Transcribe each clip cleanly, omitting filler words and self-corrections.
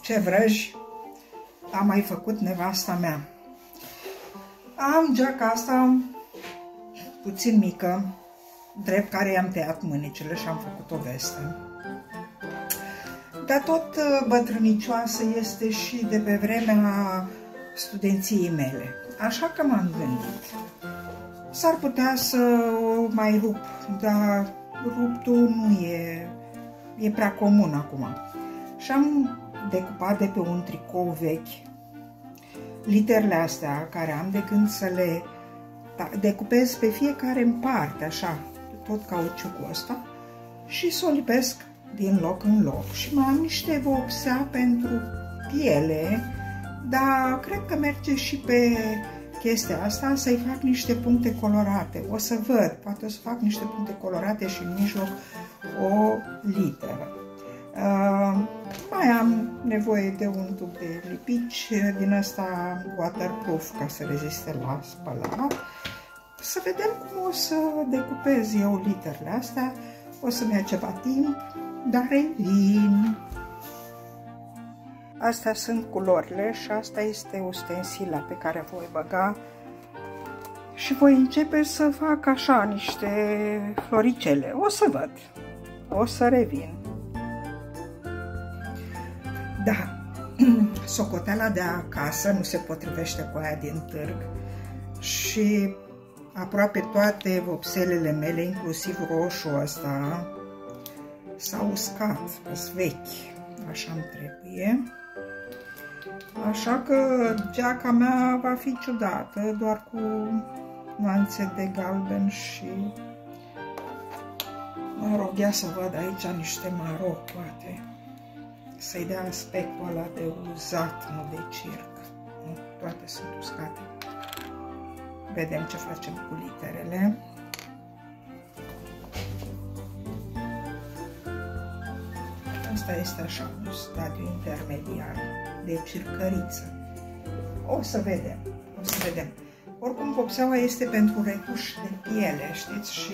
ce vrăji a mai făcut nevasta mea. Am geaca asta puțin mică, drept care i-am tăiat mânicile și am făcut o vestă. Dar tot bătrânicioasă este și de pe vremea studenției mele. Așa că m-am gândit. S-ar putea să o mai rup, dar ruptul nu e prea comun acum. Și am decupat de pe un tricou vechi literele astea care am de gând să le decupez pe fiecare în parte, așa, tot cauciucul ăsta, și să o lipesc din loc în loc. Și mai am niște vopsea pentru piele, dar cred că merge și pe chestia asta să-i fac niște puncte colorate. O să văd, poate o să fac niște puncte colorate și în mijloc o literă. Mai am nevoie de un tub de lipici din ăsta waterproof ca să reziste la spălat. Să vedem cum o să decupez eu literele astea. O să-mi ia ceva timp, dar revin. Astea sunt culorile și asta este ustensila pe care voi băga și voi începe să fac așa niște floricele. O să văd, o să revin. Da, socoteala de acasă nu se potrivește cu aia din târg și aproape toate vopselele mele, inclusiv roșu ăsta, s-au uscat, sunt vechi, așa-mi trebuie. Așa că geaca mea va fi ciudată, doar cu nuanțe de galben și mă rog, ia să văd aici niște maro, poate, să-i dea aspectul ăla de uzat, nu de circ. Toate sunt uscate. Vedem ce facem cu literele. Asta este așa un stadiu intermediar de circăriță. O să vedem, o să vedem. Oricum, vopseaua este pentru retuș de piele, știți, și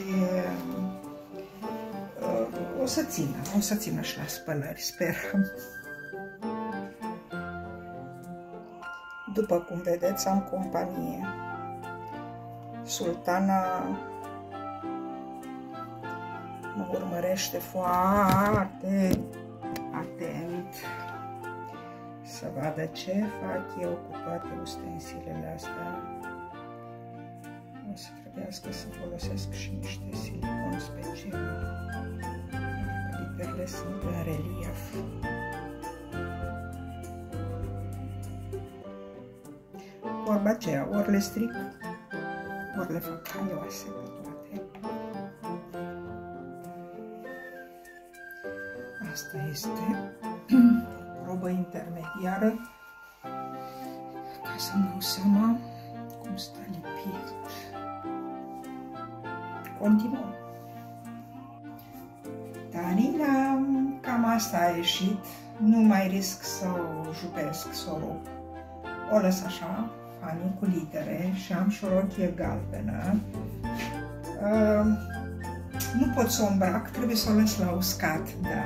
o să țină și la spălări, sperăm. După cum vedeți, am companie. Sultana mă urmărește foarte atent să vadă ce fac eu cu toate ustensilele astea. O să trebuiască să folosesc și niște silicon special. Literele sunt în relief. Vorba aceea, ori le stric, ori le fac haioase pe toate. Asta este probă intermediară, ca să-mi dau seama cum stă lipit. Continuăm. Tanina, cam asta a ieșit. Nu mai risc să o jupesc, să o rup. O lăs așa, fanii cu litere, și am și o rochie galbenă. Nu pot să o îmbrac, trebuie să o las la uscat, da.